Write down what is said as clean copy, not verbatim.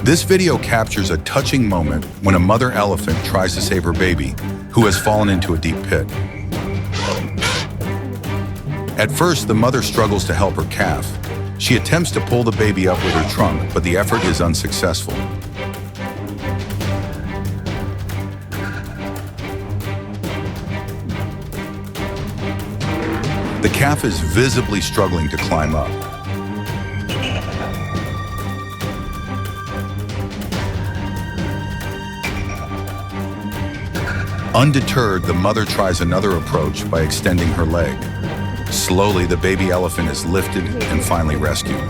This video captures a touching moment when a mother elephant tries to save her baby, who has fallen into a deep pit. At first, the mother struggles to help her calf. She attempts to pull the baby up with her trunk, but the effort is unsuccessful. The calf is visibly struggling to climb up. Undeterred, the mother tries another approach by extending her leg. Slowly, the baby elephant is lifted and finally rescued.